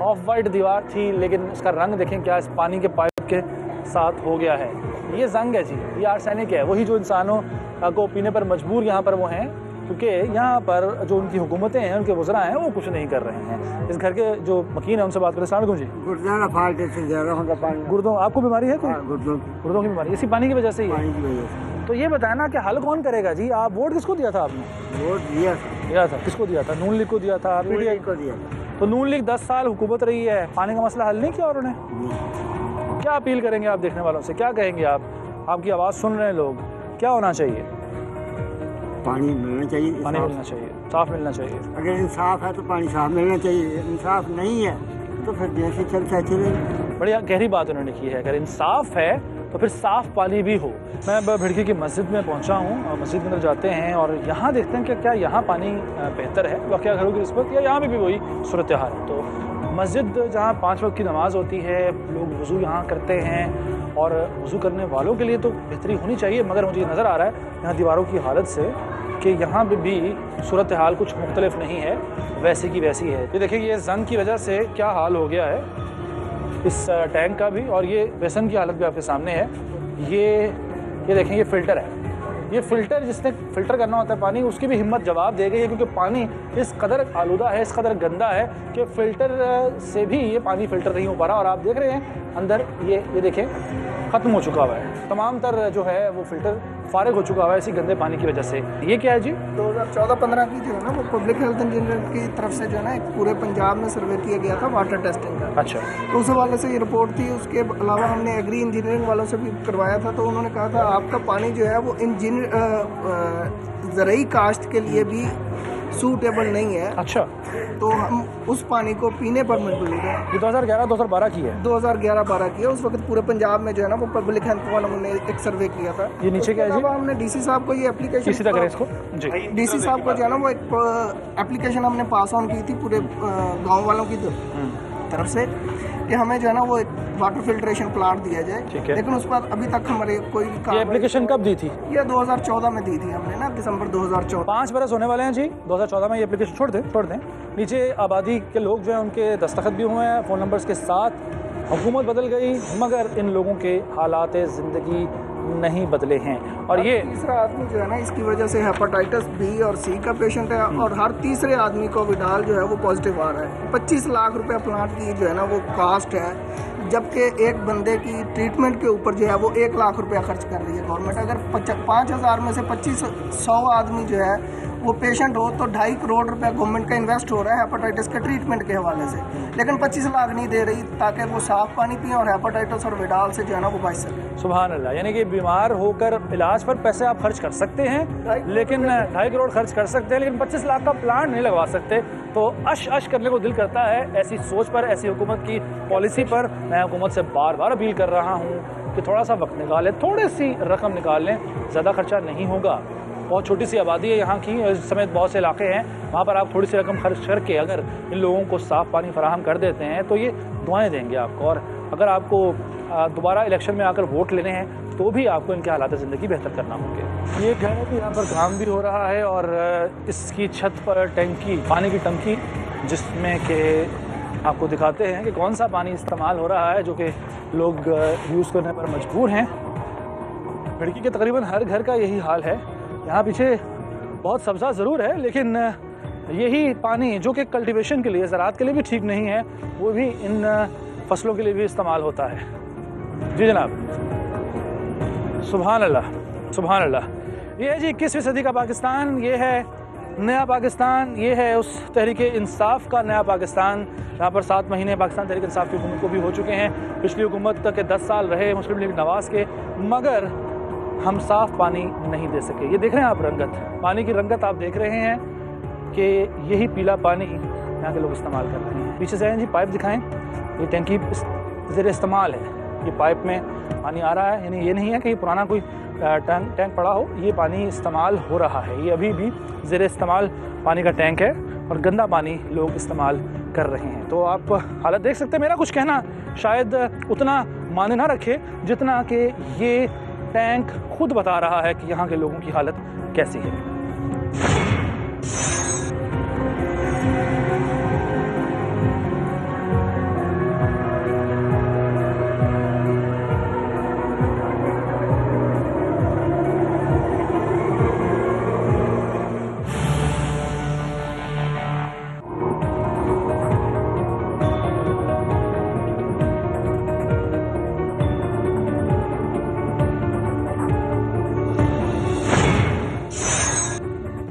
[SPEAKER 1] ऑफ वाइट दीवार थी, लेकिन उसका रंग देखें क्या इस पानी के पाइप के साथ हो गया है। ये जंग है जी, ये आर्सेनिक है, वही जो इंसानों को पीने पर मजबूर यहाँ पर वो हैं, क्योंकि यहाँ पर जो उनकी हुकूमतें हैं, उनके वज़रा हैं, वो कुछ नहीं कर रहे हैं। इस घर के जो मकीन है उनसे बात करें। अस्सलाम वालेकुम जी। गुर्दों, आपको बीमारी है? गुर्दों की बीमारी इसी पानी की वजह से ही है? तो ये बताया ना कि हल कौन करेगा जी? आप वोट किसको दिया था आपने?
[SPEAKER 13] वोट दिया था।
[SPEAKER 1] किसको दिया था? नून लीग को दिया था, PTI
[SPEAKER 13] को दिया था।
[SPEAKER 1] तो नून लीग 10 साल हुकूमत रही है, पानी का मसला हल नहीं किया और उन्हें? क्या अपील करेंगे आप देखने वालों से, क्या कहेंगे आप? आपकी आवाज़ सुन रहे हैं लोग, क्या होना चाहिए?
[SPEAKER 13] पानी मिलना चाहिए,
[SPEAKER 1] पानी मिलना चाहिए, साफ मिलना चाहिए।
[SPEAKER 13] अगर इंसाफ है तो पानी साफ मिलना चाहिए, इंसाफ नहीं है तो फिर जैसे चलता चले।
[SPEAKER 1] बढ़िया गहरी बात उन्होंने की है, अगर इंसाफ है तो फिर साफ पानी भी हो। मैं भिड़की की मस्जिद में पहुंचा हूं और मस्जिद में जाते हैं और यहाँ देखते हैं कि क्या यहाँ पानी बेहतर है वाक़या घरों की निस्बत, या यहाँ भी वही सूरत हाल है। तो मस्जिद जहाँ 5 वक्त की नमाज़ होती है, लोग वज़ू यहाँ करते हैं और वज़ू करने वालों के लिए तो बेहतरी होनी चाहिए, मगर मुझे नज़र आ रहा है यहाँ दीवारों की हालत से कि यहाँ भी सूरत हाल कुछ मुख्तलिफ नहीं है, वैसी की वैसी है। ये देखिए ये जंग की वजह से क्या हाल हो गया है इस टैंक का भी, और ये बेसन की हालत भी आपके सामने है। ये देखें, ये फ़िल्टर है, ये फ़िल्टर जिसने फ़िल्टर करना होता है पानी, उसकी भी हिम्मत जवाब दे गई है, क्योंकि पानी इस कदर आलूदा है, इस कदर गंदा है कि फ़िल्टर से भी ये पानी फ़िल्टर नहीं हो पा रहा। और आप देख रहे हैं अंदर ये देखें ख़त्म हो चुका हुआ है, तमाम तर जो है वो फ़िल्टर फारिग हो चुका हुआ है इसी गंदे पानी की वजह से। ये क्या है जी?
[SPEAKER 14] 2014-15 की जो है ना वो पब्लिक हेल्थ इंजीनियर की तरफ से जो है ना एक पूरे पंजाब में सर्वे किया गया था वाटर टेस्टिंग का।
[SPEAKER 1] अच्छा।
[SPEAKER 14] तो उस हवाले से ये रिपोर्ट थी। उसके अलावा हमने एग्री इंजीनियरिंग वालों से भी करवाया था, तो उन्होंने कहा था आपका पानी जो है वो ज़रई काश्त के लिए भी सूटेबल नहीं है।
[SPEAKER 1] अच्छा।
[SPEAKER 14] तो हम उस पानी को पीने पर मजबूर हैं।
[SPEAKER 1] ये 2011-2012 की है?
[SPEAKER 14] 2011-12 की है। उस वक्त पूरे पंजाब में जो है ना वो पब्लिक हेल्थ वालों ने एक सर्वे किया था।
[SPEAKER 1] ये नीचे क्या है जी?
[SPEAKER 14] हमने डीसी साहब को ये एप्लीकेशन डीसी साहब को जो है ना वो एक एप्लीकेशन हमने पास ऑन की थी पूरे गाँव वालों की तरफ से कि हमें जो है ना वो एक वाटर फिल्ट्रेशन प्लांट दिया जाए, लेकिन उस पर अभी तक हमारे कोई
[SPEAKER 1] ये एप्लीकेशन कब दी थी?
[SPEAKER 14] ये 2014 में दी थी हमने ना, दिसंबर 2014।
[SPEAKER 1] 5 बरस होने वाले हैं जी 2014 में ये एप्लीकेशन। छोड़ दें नीचे आबादी के लोग जो हैं उनके दस्तखत भी हुए हैं फ़ोन नंबर्स के साथ। हुकूमत बदल गई मगर इन लोगों के हालात ज़िंदगी नहीं बदले हैं। और ये
[SPEAKER 14] तीसरा आदमी जो है ना इसकी वजह से हेपेटाइटिस बी और सी का पेशेंट है, और हर तीसरे आदमी को विडाल जो है वो पॉजिटिव आ रहा है। 25 लाख रुपए प्लांट की जो है ना वो कास्ट है, जबकि एक बंदे की ट्रीटमेंट के ऊपर जो है वो 1 लाख रुपया खर्च कर रही है गवर्नमेंट। अगर 5,000 में से 2500 आदमी जो है वो पेशेंट हो तो 2.5 करोड़ रुपया गवर्नमेंट का इन्वेस्ट हो रहा है हेपेटाइटिस के ट्रीटमेंट के हवाले से, लेकिन 25 लाख नहीं दे रही ताकि वो साफ पानी पिए और हेपेटाइटिस और विडाल से जो है ना वो बच सके।
[SPEAKER 1] सुभान अल्लाह। यानी कि बीमार होकर इलाज पर पैसे आप खर्च कर सकते हैं, लेकिन 2.5 करोड़ खर्च कर सकते हैं, लेकिन 25 लाख का प्लांट नहीं लगवा सकते। तो अश करने को दिल करता है ऐसी सोच पर, ऐसी हुकूमत की पॉलिसी पर। मैं हुकूमत से बार बार अपील कर रहा हूँ कि थोड़ा सा वक्त निकाल लें, थोड़ी सी रकम निकाल लें, ज़्यादा खर्चा नहीं होगा। बहुत छोटी सी आबादी है यहाँ की, समेत बहुत से इलाके हैं, वहाँ पर आप थोड़ी सी रकम खर्च करके अगर इन लोगों को साफ़ पानी फराहम कर देते हैं तो ये दुआएं देंगे आपको। और अगर आपको दोबारा इलेक्शन में आकर वोट लेने हैं तो भी आपको इनके हालात ज़िंदगी बेहतर करना होंगे। ये कह रहे कि यहाँ पर काम भी हो रहा है और इसकी छत पर टंकी, पानी की टंकी, जिसमें कि आपको दिखाते हैं कि कौन सा पानी इस्तेमाल हो रहा है जो कि लोग यूज़ करने पर मजबूर हैं। खिड़की के तकरीबन हर घर का यही हाल है। यहाँ पीछे बहुत सब्ज़ा ज़रूर है, लेकिन यही पानी जो कि कल्टीवेशन के लिए, ज़राअत के लिए भी ठीक नहीं है, वो भी इन फसलों के लिए भी इस्तेमाल होता है। जी जनाब, सुभान अल्लाह, सुभान अल्लाह। ये है जी 21वीं सदी का पाकिस्तान, ये है नया पाकिस्तान, ये है उस तहरीक इंसाफ का नया पाकिस्तान जहाँ पर 7 महीने पाकिस्तान तहरीक इंसाफ की हुकूमत को भी हो चुके हैं। पिछली हुकूमत के 10 साल रहे मुस्लिम लीग नवाज़ के, मगर हम साफ़ पानी नहीं दे सके। ये देख रहे हैं आप रंगत, पानी की रंगत आप देख रहे हैं कि यही पीला पानी यहाँ के लोग इस्तेमाल करते हैं। पीछे से जी पाइप दिखाएं, ये टैंकी ज़ेर इस्तेमाल है, ये पाइप में पानी आ रहा है, यानी ये नहीं है कि ये पुराना कोई टैंक पड़ा हो, ये पानी इस्तेमाल हो रहा है। ये अभी भी ज़ेर इस्तेमाल पानी का टैंक है और गंदा पानी लोग इस्तेमाल कर रहे हैं। तो आप हालत देख सकते हैं। मेरा कुछ कहना शायद उतना माने ना रखे जितना कि ये टैंक खुद बता रहा है कि यहाँ के लोगों की हालत कैसी है।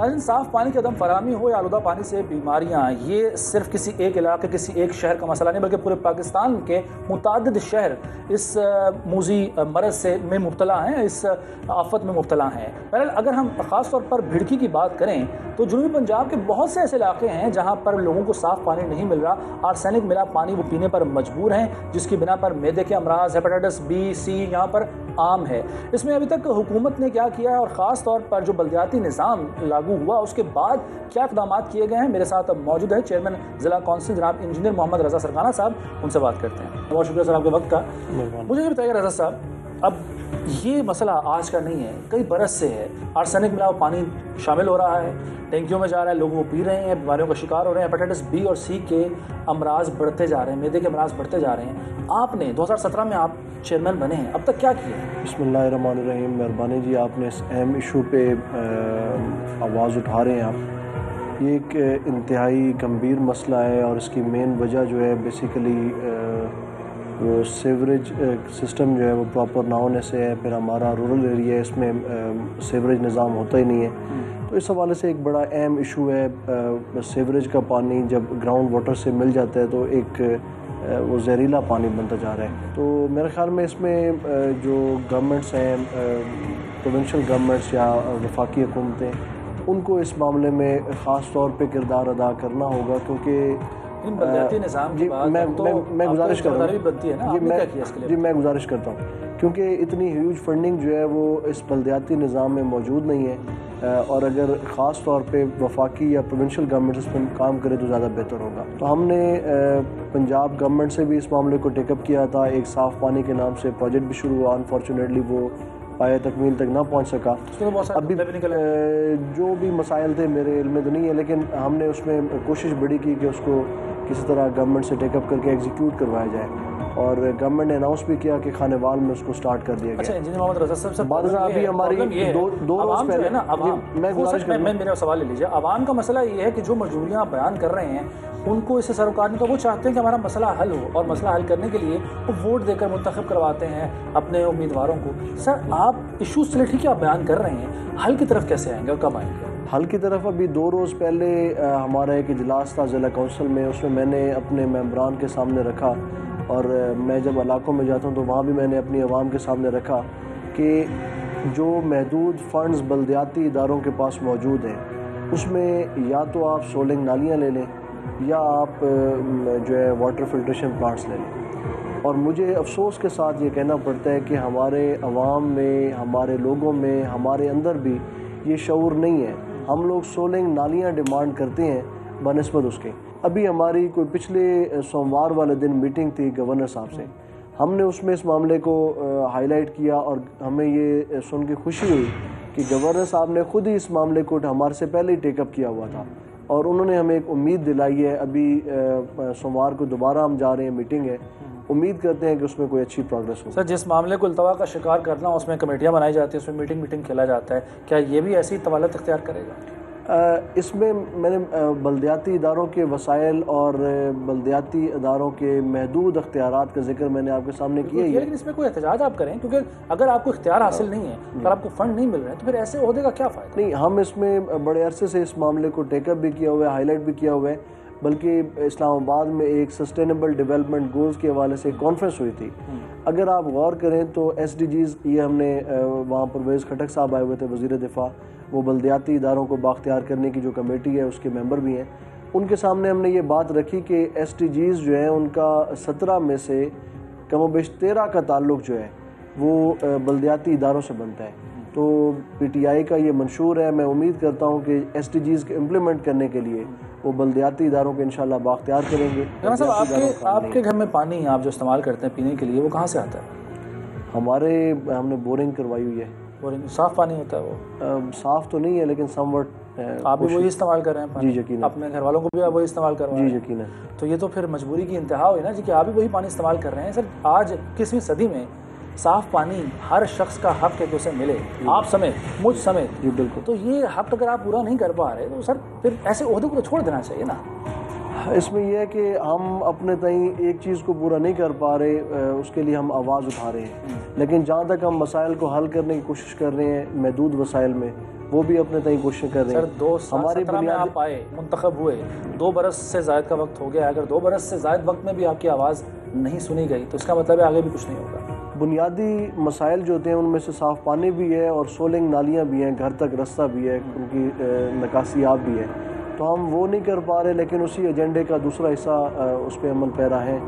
[SPEAKER 1] नाज़रीन, साफ़ पानी की अदम फराहमी हो या आलूदा पानी से बीमारियाँ, ये सिर्फ किसी एक इलाके, किसी एक शहर का मसला नहीं, बल्कि पूरे पाकिस्तान के मुतादिद शहर इस मूजी मरज़ से में मुब्तला हैं, इस आफत में मुब्तला हैं। बहरहाल अगर हम ख़ास तौर पर भिड़की की बात करें तो जनूबी पंजाब के बहुत से ऐसे इलाके हैं जहाँ पर लोगों को साफ़ पानी नहीं मिल रहा, आर्सेनिक मिला पानी वो पीने पर मजबूर हैं, जिसकी बिना पर मैदे के अमराज, हेपेटाइटिस बी, सी यहाँ पर आम है। इसमें अभी तक हुकूमत ने क्या किया है और ख़ास तौर पर जो बल्दियाती निज़ाम लागू हुआ उसके बाद क्या इक़दाम किए गए हैं, मेरे साथ अब मौजूद है चेयरमैन ज़िला कौंसिल जनाब इंजीनियर मोहम्मद रज़ा सरकाना साहब, उनसे बात करते हैं। बहुत शुक्रिया सर आपके वक्त का। मुझे ये बताइए रज़ा साहब, अब ये मसला आज का नहीं है, कई बरस से है, आर्सेनिक मिला पानी शामिल हो रहा है, टैंकियों में जा रहा है, लोग वो पी रहे हैं, बीमारियों का शिकार हो रहे हैं, हेपेटाइटिस बी और सी के अमराज बढ़ते जा रहे हैं, मैदे के अमराज बढ़ते जा रहे हैं। आपने 2017 में आप चेयरमैन बने हैं, अब तक क्या किया?
[SPEAKER 15] बिस्मिल्लाहिर्रहमानिर्रहीम। मेहरबानी जी, आपने इस अहम इशू पे आवाज़ उठा रहे हैं आप। ये एक इंतहाई गंभीर मसला है और इसकी मेन वजह जो है बेसिकली वो सीवरेज सिस्टम जो है वो प्रॉपर ना होने से है। फिर हमारा रूरल एरिया है, इसमें सीवरेज निज़ाम होता ही नहीं है, तो इस हवाले से एक बड़ा अहम इशू है। सीवरेज का पानी जब ग्राउंड वाटर से मिल जाता है तो एक वो जहरीला पानी बनता जा रहा है। तो मेरे ख्याल में इसमें जो गवर्नमेंट्स हैं, प्रोविंशियल गवर्नमेंट्स या वफाकी हुकूमतें, उनको इस मामले में ख़ास तौर पे किरदार अदा करना होगा, क्योंकि मैं गुजारिश कर रहा हूँ जी, मैं गुजारिश करता हूँ क्योंकि इतनी ह्यूज फंडिंग जो है वो इस बल्दियाती निज़ाम में मौजूद नहीं है, और अगर ख़ास तौर पे वफाकी या प्रोविंशियल गवर्नमेंट इस पर काम करे तो ज़्यादा बेहतर होगा। तो हमने पंजाब गवर्नमेंट से भी इस मामले को टेकअप किया था, एक साफ़ पानी के नाम से प्रोजेक्ट भी शुरू हुआ, अनफॉर्चुनेटली वो पाए तकमील तक ना पहुंच सका। अभी जो भी मसाइल थे मेरे इल्म में तो नहीं है, लेकिन हमने उसमें कोशिश बड़ी की कि उसको किसी तरह गवर्नमेंट से टेकअप करके एग्जीक्यूट करवाया जाए, और गवर्नमेंट ने अनाउंस भी किया कि खानेवाल में उसको स्टार्ट कर दिया गया।
[SPEAKER 1] अच्छा इंजीनियर मोहम्मद रज़ा साहब,
[SPEAKER 15] बाद अभी हमारी दो रोज पहले ना, मैं गुजारिश कर,
[SPEAKER 1] मेरा सवाल ले लीजिए। आवाम का मसला ये है कि जो मजबूरियाँ बयान कर रहे हैं उनको इससे सरोकार नहीं, तो वो चाहते हैं कि हमारा मसला हल हो, और मसला हल करने के लिए वो वोट देकर मुंतखब करवाते हैं अपने उम्मीदवारों को। सर आप इशू से ठीक है, आप बयान कर रहे हैं, हल की तरफ कैसे आएंगे और कब आएंगे?
[SPEAKER 15] हल की तरफ अभी 2 रोज़ पहले हमारा एक इजलास था ज़िला कौंसिल में, उसमें मैंने अपने मेंबरान के सामने रखा, और मैं जब इलाकों में जाता हूँ तो वहाँ भी मैंने अपनी आवाम के सामने रखा कि जो महदूद फ़ंड्स बल्दियाती इदारों के पास मौजूद हैं उसमें या तो आप सोलिंग नालियाँ ले लें या आप जो है वाटर फिल्ट्रेशन प्लांट्स ले लें। और मुझे अफसोस के साथ ये कहना पड़ता है कि हमारे अवाम में, हमारे लोगों में, हमारे अंदर भी ये शऊर नहीं है। हम लोग सोलिंग नालियाँ डिमांड करते हैं बनिस्बत उसके। अभी हमारी कोई पिछले सोमवार वाले दिन मीटिंग थी गवर्नर साहब से, हमने उसमें इस मामले को हाईलाइट किया, और हमें ये सुन के खुशी हुई कि गवर्नर साहब ने खुद ही इस मामले को हमारे से पहले ही टेकअप किया हुआ था, और उन्होंने हमें एक उम्मीद दिलाई है। अभी सोमवार को दोबारा हम जा रहे हैं, मीटिंग है, उम्मीद करते हैं कि उसमें कोई अच्छी प्रोग्रेस हो।
[SPEAKER 1] सर जिस मामले को इल्तवा का शिकार करना, उसमें कमेटियाँ बनाई जाती है, उसमें मीटिंग खेला जाता है, क्या ये भी ऐसी तवालत इख्तियार करेगा?
[SPEAKER 15] इसमें मैंने बल्दियाती इदारों के वसाइल और बल्दियाती इदारों के महदूद अख्तियारात का जिक्र मैंने आपके सामने किया ही है।
[SPEAKER 1] लेकिन इसमें कोई एहतजाज आप करें, क्योंकि अगर आपको इख्तियार हासिल नहीं है, अगर आपको फंड नहीं मिल रहे हैं, तो फिर ऐसे ओहदे का क्या फ़ायदा?
[SPEAKER 15] नहीं, हम इसमें बड़े अरसे से इस मामले को टेकअप भी किया हुआ है, हाईलाइट भी किया हुआ है, बल्कि इस्लामाबाद में एक सस्टेनेबल डेवलपमेंट गोल्स के हवाले से कॉन्फ्रेंस हुई थी। अगर आप गौर करें तो SDGs, ये हमने वहाँ पर परवेज़ खटक साहब आए हुए थे, वज़ीर दिफा, वो बल्दियाती इदारों को बाख्तियार करने की जो कमेटी है उसके मेंबर भी हैं, उनके सामने हमने ये बात रखी कि SDGs जो हैं उनका 17 में से कमोबेश 13 का ताल्लुक़ जो है वो बल्दियाती इदारों से बनता है। तो PTI का ये मंशूर है। मैं उम्मीद करता हूँ कि SDGs के इम्प्लीमेंट करने के लिए वो बल्दियाती इदारों को इंशाल्लाह बाख्तियार करेंगे।
[SPEAKER 1] आपके घर में पानी आप जो इस्तेमाल करते हैं पीने के लिए, वो कहाँ से आता है?
[SPEAKER 15] हमने बोरिंग करवाई हुई है।
[SPEAKER 1] बोरिंग साफ़ पानी होता है वो?
[SPEAKER 15] साफ़ तो नहीं है, लेकिन समवट
[SPEAKER 1] आप भी वही इस्तेमाल कर रहे हैं पानी?
[SPEAKER 15] जी यकीन।
[SPEAKER 1] अपने घर वालों को भी आप वही इस्तेमाल कर रहे हैं?
[SPEAKER 15] जी यकीन है।
[SPEAKER 1] तो ये तो फिर मजबूरी की इंतहा हुई ना जी, कि आप भी वही पानी इस्तेमाल कर रहे हैं। सर आज 21वीं सदी में साफ़ पानी हर शख्स का हक है कि उसे मिले, आप समेत, मुझ समेत।
[SPEAKER 15] जी बिल्कुल।
[SPEAKER 1] तो ये हक अगर आप पूरा नहीं कर पा रहे तो सर फिर ऐसे ओहदे को तो छोड़ देना चाहिए ना।
[SPEAKER 15] इसमें यह है कि हम अपने तई एक चीज़ को पूरा नहीं कर पा रहे, उसके लिए हम आवाज़ उठा रहे हैं, लेकिन जहाँ तक हम मसाइल को हल करने की कोशिश कर रहे हैं महदूद वसाइल में, वो भी अपने तय कोशिश कर रहे हैं।
[SPEAKER 1] सर 2017 में आप आए, मुंतखब हुए, 2 बरस से ज़ायद का वक्त हो गया। अगर 2 बरस से ज़ायद वक्त में भी आपकी आवाज़ नहीं सुनी गई तो इसका मतलब है आगे भी कुछ नहीं होगा।
[SPEAKER 15] बुनियादी मसाइल जो होते हैं उनमें से साफ़ पानी भी है और सोलिंग नालियाँ भी हैं, घर तक रास्ता भी है, उनकी निकासियाब भी है, तो हम वो नहीं कर पा रहे, लेकिन उसी एजेंडे का दूसरा हिस्सा उस पर अमल पैरा है।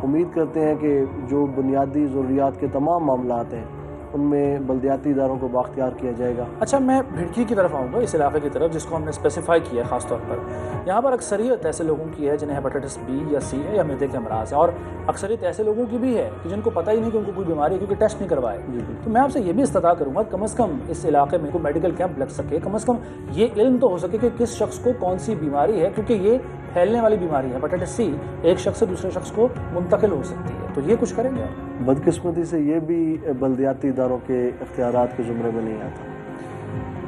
[SPEAKER 15] उम्मीद करते हैं कि जो बुनियादी ज़रूरियात के तमाम मामलात हैं उनमें बल्दियाती इदारों को बाख्तियार किया जाएगा।
[SPEAKER 1] अच्छा, मैं भिड़की की तरफ आऊँगा, इस इलाके की तरफ जिसको हमने स्पेसिफाई किया ख़ास तौर पर। यहाँ पर अक्सरियत ऐसे लोगों की है जिन्हें हेपेटाइटिस बी या सी है या मैदे के अमराज है, और अक्सरियत ऐसे लोगों की भी है कि जिनको पता ही नहीं कि उनको कोई बीमारी है क्योंकि टेस्ट नहीं करवाए। तो मैं आपसे ये भी इस्तदा करूँगा कम से कम इस इलाके में कोई मेडिकल कैंप लग सके, कम से कम ये इल्म तो हो सके कि किस शख्स को कौन सी बीमारी है, क्योंकि ये फैलने वाली बीमारी है। हेपेटाइटिस सी एक शख्स से दूसरे शख्स को मुंतकिल हो सकती है, तो ये कुछ करेंगे?
[SPEAKER 15] बदकिस्मती से ये भी बल्दियाती इदारों के इख्तियारात के ज़ुमरे में नहीं आता।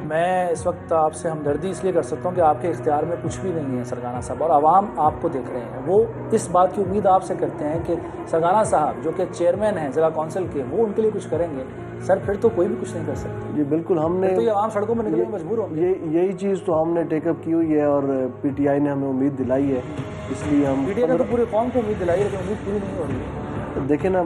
[SPEAKER 1] मैं इस वक्त आपसे हमदर्दी इसलिए कर सकता हूँ कि आपके इख्तियार में कुछ भी नहीं है सरगाना साहब, और आवाम आपको देख रहे हैं। वो इस बात की उम्मीद आपसे करते हैं कि सरगाना साहब जो कि चेयरमैन हैं ज़िला कौंसिल के, वो उनके लिए कुछ करेंगे। सर फिर तो कोई भी कुछ नहीं कर सकता।
[SPEAKER 15] जी बिल्कुल, हमने
[SPEAKER 1] तो ये आवाम सड़कों में निकलने मजबूर होंगे।
[SPEAKER 15] यही चीज़ तो हमने टेकअप की हुई है और PTI ने हमें उम्मीद दिलाई है, इसलिए हम
[SPEAKER 1] PTI ने तो पूरे कौम को उम्मीद दिलाई है, लेकिन उम्मीद पूरी नहीं हो रही है।
[SPEAKER 15] देखें ना,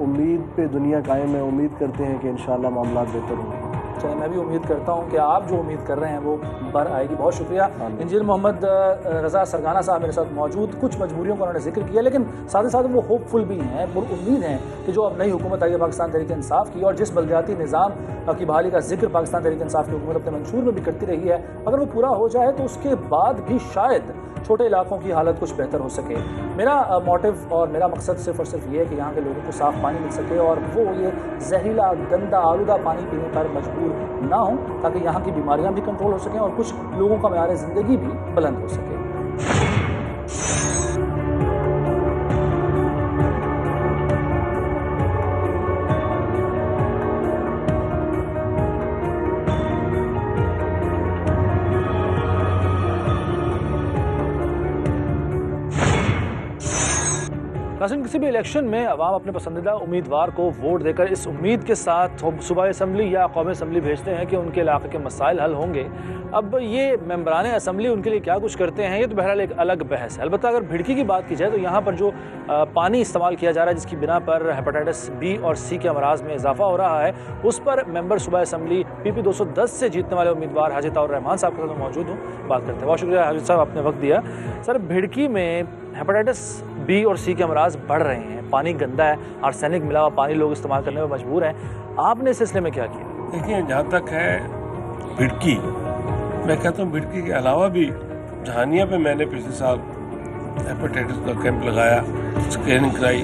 [SPEAKER 15] उम्मीद पे दुनिया कायम है। उम्मीद करते हैं कि इंशाल्लाह मामला बेहतर होंगे।
[SPEAKER 1] चलिए, मैं भी उम्मीद करता हूँ कि आप जो उम्मीद कर रहे हैं वो बर आएगी। बहुत शुक्रिया। इंजीनियर मोहम्मद रज़ा सरगाना साहब मेरे साथ मौजूद। कुछ मजबूरियों का उन्होंने जिक्र किया, लेकिन साथ ही साथ वो होपफुल भी हैं, उम्मीद हैं कि जो अब नई हुकूमत आई है पाकिस्तान तहरीक इंसाफ की, और जिस बल्दियाती निज़ाम की बहाली का जिक्र पाकिस्तान तहरीक इंसाफ की हुकूमत अपने मंशूर में भी करती रही है, अगर वो पूरा हो जाए तो उसके बाद भी शायद छोटे इलाकों की हालत कुछ बेहतर हो सके। मेरा मोटिव और मेरा मकसद सिर्फ और सिर्फ ये है कि यहाँ के लोगों को साफ़ पानी मिल सके और वो ये जहरीला गंदा आलूदा पानी पीने पर मजबूर ना हो, ताकि यहाँ की बीमारियाँ भी कंट्रोल हो सकें और कुछ लोगों का मेयार ज़िंदगी भी बुलंद हो सके। नाज़रीन, किसी भी इलेक्शन में अवाम अपने पसंदीदा उम्मीदवार को वोट देकर इस उम्मीद के साथ सूबाई असम्बली या कौमी असम्बली भेजते हैं कि उनके इलाके के मसाइल हल होंगे। अब ये मेंबरान असम्बली उनके लिए क्या कुछ करते हैं, ये तो बहरहाल एक अलग बहस है। अलबत्ता अगर भिड़की की बात की जाए तो यहाँ पर जो पानी इस्तेमाल किया जा रहा है, जिसकी बिना पर हेपेटाइटिस बी और सी के अमराज में इजाफा हो रहा है, उस पर मेंबर सूबाई असम्बली PP 210 से जीतने वाले उम्मीदवार हाजी ताउर रहमान साहब के साथ मौजूद हूँ, बात करते हैं। बहुत शुक्रिया हाजी साहब, आपने वक्त दिया। सर, भिड़की में हेपेटाइटिस बी और सी के अमराज बढ़ रहे हैं, पानी गंदा है, आर्सेनिक मिला हुआ पानी लोग इस्तेमाल करने में मजबूर हैं। आपने इस सिलसिले में क्या किया?
[SPEAKER 3] देखिए, जहाँ तक है भिड़की, मैं कहता हूँ भिड़की के अलावा भी जहानिया पे मैंने पिछले साल हेपेटाइटिस का कैंप लगाया, स्क्रीनिंग कराई।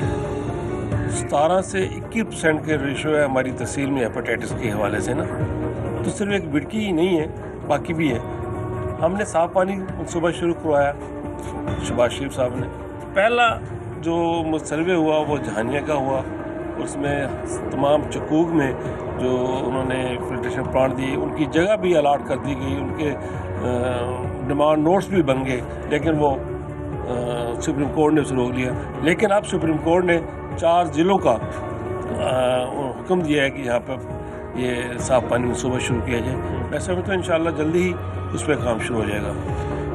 [SPEAKER 3] 17 से 21% के रेशो है हमारी तहसील में हेपेटाइटिस के हवाले से ना। तो सिर्फ एक भिड़की ही नहीं है, बाकी भी है। हमने साफ़ पानी सुबह शुरू करवाया शहबाज शरीफ साहब ने। पहला जो सर्वे हुआ वो जहानिया का हुआ, उसमें तमाम चकूक में जो उन्होंने फिल्ट्रेशन प्लांट दिए उनकी जगह भी अलाट कर दी गई, उनके डिमांड नोट्स भी बन गए, लेकिन वो सुप्रीम कोर्ट ने उसे रोक लिया। लेकिन अब सुप्रीम कोर्ट ने 4 ज़िलों का हुक्म दिया है कि यहाँ पर ये साफ़ पानी सुबह शुरू किया जाए। वैसे में तो इंशाल्लाह जल्दी ही उस पर काम शुरू हो जाएगा।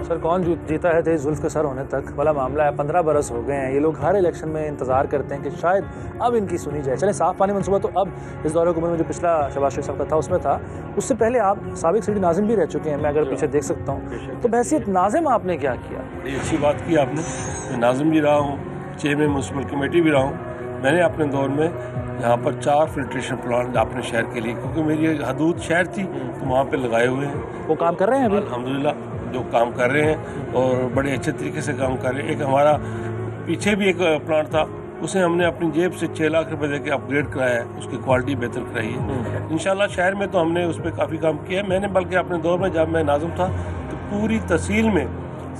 [SPEAKER 1] सर, कौन जीता है तेज जुल्फ के सर होने तक वाला मामला है। 15 बरस हो गए हैं, ये लोग हर इलेक्शन में इंतजार करते हैं कि शायद अब इनकी सुनी जाए। चलें, साफ़ पानी मनसूबा तो अब इस दौरे हुकूमत में जो पिछला शहबाज शरीफ साहब का था उसमें था, उससे पहले आप साबिक सिटी नाजिम भी रह चुके हैं, मैं अगर पीछे देख सकता हूँ। तो बहैसियत नाजिम आपने क्या किया?
[SPEAKER 3] बड़ी अच्छी बात की आपने। मैं नाजिम भी रहा हूँ, चेयरमैन म्यूनसिपल कमेटी भी रहा हूँ। मैंने अपने दौर में यहाँ पर 4 फिल्ट्रेशन प्लांट अपने शहर के लिए, क्योंकि मेरी हदूद शहर थी, तो वहाँ पे लगाए हुए हैं।
[SPEAKER 1] वो काम कर रहे हैं अभी?
[SPEAKER 3] अल्हम्दुलिल्लाह जो काम कर रहे हैं और बड़े अच्छे तरीके से काम कर रहे हैं। एक हमारा पीछे भी एक प्लांट था, उसे हमने अपनी जेब से 6 लाख रुपए देकर अपग्रेड कराया है, उसकी क्वालिटी बेहतर कराई है। इंशाल्लाह शहर में तो हमने उस पर काफ़ी काम किया है। मैंने बल्कि अपने दौर में जब मैं नाज़िम था तो पूरी तहसील में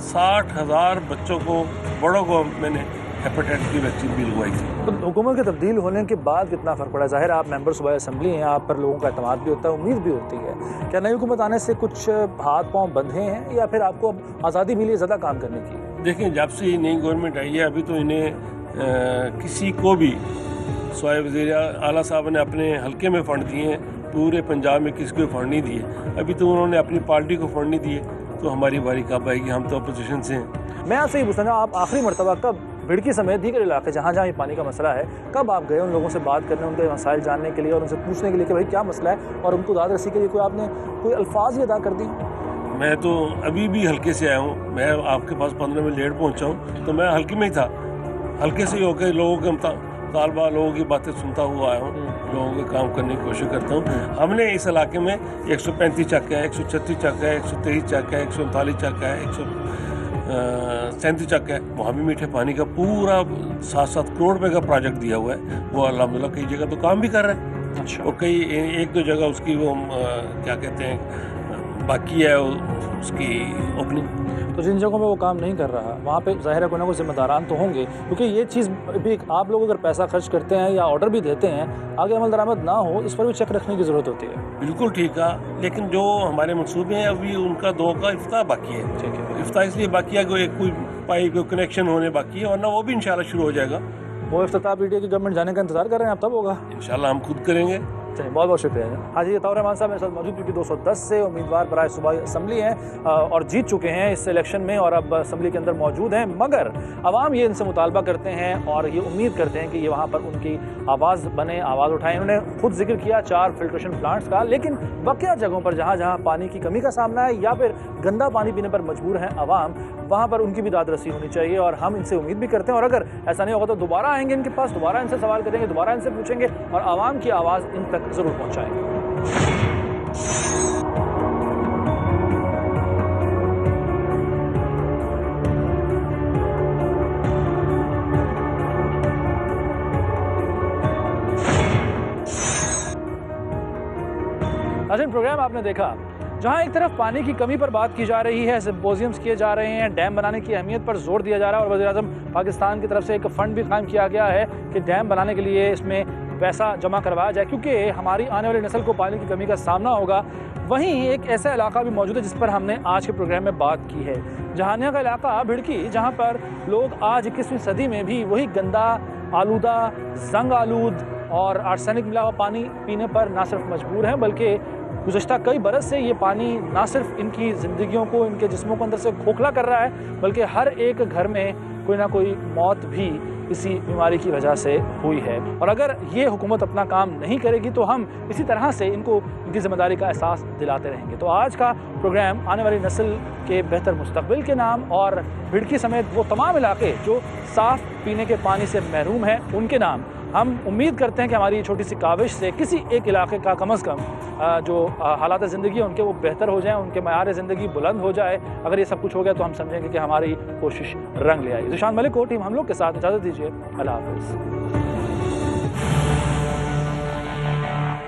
[SPEAKER 3] 60,000 बच्चों को, बड़ों को मैंने हेपेटाइटिस की वैक्सीन भी लगवाई थी।
[SPEAKER 1] तो हुकूमत के तब्दील होने के बाद कितना फ़र्क पड़ा? ज़ाहिर आप मेंबर सूबाई असम्बली हैं, आप पर लोगों का एतमाद भी होता है, उम्मीद भी होती है। क्या नई हुकूमत आने से कुछ हाथ पाँव बंधे हैं या फिर आपको आज़ादी मिली ज़्यादा काम करने की?
[SPEAKER 3] देखिए, जब से नई गवर्नमेंट आई है अभी तो इन्हें किसी को भी, सवाए वज़ीर आला साहब ने अपने हल्के में फ़ंड दिए हैं,
[SPEAKER 16] पूरे पंजाब में किसी को फंड नहीं दिए। अभी तो उन्होंने अपनी पार्टी को फंड नहीं दिए, तो हमारी बारी कब आएगी? हम तो अपोजिशन से हैं।
[SPEAKER 1] मैं आपसे ये पूछना, आप आखिरी मरतबा कब भिड़की समेत दीगर इलाके जहाँ जहाँ ये पानी का मसला है, कब आप गए उन लोगों से बात करने, उनके मसाइल जानने के लिए और उनसे पूछने के लिए कि भाई क्या मसला है, और उनको दाद रसी के लिए आपने कोई अल्फाज ही अदा कर दी?
[SPEAKER 16] मैं तो अभी भी हल्के से आया हूँ। मैं आपके पास 15 मिनट लेट पहुँचा हूँ, तो मैं हल्के में ही था। हल्के से ही होकर लोगों के तालबा लोगों की बातें सुनता हुआ आया हूँ, लोगों के काम करने की कोशिश करता हूँ। हमने इस इलाके में 135 चक्का है, 136 चक्का है, 123 चक्का है, 139 चक्का है, 137 चक्का है। वहाँ भी मीठे पानी का पूरा 7-7 करोड़ रुपए का प्रोजेक्ट दिया हुआ है। वो अल्हम्दुलिल्लाह कई जगह तो काम भी कर रहे हैं।
[SPEAKER 1] अच्छा।
[SPEAKER 16] और कई 1-2 जगह उसकी वो क्या कहते हैं, बाकी है उसकी ओपनिंग।
[SPEAKER 1] तो जिन जगहों में वो काम नहीं कर रहा, वहाँ पे ज़ाहिर है कोई ना कोई जिम्मेदारान तो होंगे, क्योंकि ये चीज़ भी आप लोग अगर पैसा खर्च करते हैं या ऑर्डर भी देते हैं, आगे अमल दरामद ना हो, इस पर भी चेक रखने की ज़रूरत होती है।
[SPEAKER 16] बिल्कुल ठीक है, लेकिन जो हमारे मंसूबे हैं अभी उनका 2 का इफ्ताह बाकी है।
[SPEAKER 1] ठीक है,
[SPEAKER 16] इफ्ताह इसलिए बाकी है कि कोई पाइप कोई कनेक्शन होने बाकी है, वरना वो भी इंशाल्लाह शुरू हो जाएगा।
[SPEAKER 1] वो इफ्तिताह पीटीआई की गवर्नमेंट जाने का इंतजार कर रहे हैं, अब तब होगा
[SPEAKER 16] इंशाल्लाह, हम खुद करेंगे।
[SPEAKER 1] चलिए, बहुत बहुत शुक्रिया। हाँ जी, ताउर रहमान साहब मेरे साथ मौजूद, क्योंकि 210 से उम्मीदवार बराए सूबाई असम्बली हैं और जीत चुके हैं इस इलेक्शन में और अब असम्बली के अंदर मौजूद हैं, मगर अवाम ये इनसे मुतालबा करते हैं और ये उम्मीद करते हैं कि ये वहाँ पर उनकी आवाज़ बने, आवाज़ उठाएं। इन्होंने खुद जिक्र किया 4 फिल्ट्रेशन प्लांट्स का, लेकिन बकिया जगहों पर जहाँ जहाँ पानी की कमी का सामना है या फिर गंदा पानी पीने पर मजबूर हैं अवाम, वहाँ पर उनकी भी दाद रसी होनी चाहिए और हम इनसे उम्मीद भी करते हैं। और अगर ऐसा नहीं होगा तो दोबारा आएंगे इनके पास, दोबारा इनसे सवाल करेंगे, दोबारा इनसे पूछेंगे और आवाम की आवाज़ इन तक ज़रूर पहुँचाएंगे। नाज़रीन, प्रोग्राम आपने देखा जहां एक तरफ पानी की कमी पर बात की जा रही है, सिम्पोजियम्स किए जा रहे हैं, डैम बनाने की अहमियत पर जोर दिया जा रहा है और वज़ीर-ए-आज़म पाकिस्तान की तरफ से एक फ़ंड भी कायम किया गया है कि डैम बनाने के लिए इसमें पैसा जमा करवाया जाए, क्योंकि हमारी आने वाली नस्ल को पानी की कमी का सामना होगा। वहीं एक ऐसा इलाका भी मौजूद है जिस पर हमने आज के प्रोग्राम में बात की है, जहानिया का इलाका भिड़की, जहाँ पर लोग आज 21वीं सदी में भी वही गंदा, आलूदा, जंग आलूद और आर्सेनिक मिला हुआ पानी पीने पर ना सिर्फ मजबूर हैं, बल्कि गुज़श्ता कई बरस से ये पानी ना सिर्फ इनकी ज़िंदगियों को, इनके जिस्मों को अंदर से खोखला कर रहा है, बल्कि हर एक घर में कोई ना कोई मौत भी इसी बीमारी की वजह से हुई है। और अगर ये हुकूमत अपना काम नहीं करेगी तो हम इसी तरह से इनको इनकी ज़िम्मेदारी का एहसास दिलाते रहेंगे। तो आज का प्रोग्राम आने वाली नस्ल के बेहतर मुस्तकबिल के नाम और भिड़की समेत वो तमाम इलाके जो साफ़ पीने के पानी से महरूम हैं उनके नाम। हम उम्मीद करते हैं कि हमारी छोटी सी काविश से किसी एक इलाके का कम अज़ कम जो हालात ज़िंदगी है उनके वो बेहतर हो जाएं, उनके मयार ज़िंदगी बुलंद हो जाए। अगर ये सब कुछ हो गया तो हम समझेंगे कि हमारी कोशिश रंग ले आई। ज़ीशान मलिक को टीम हम लोग के साथ इजाज़त दीजिए। अल्लाह हाफ़िज़।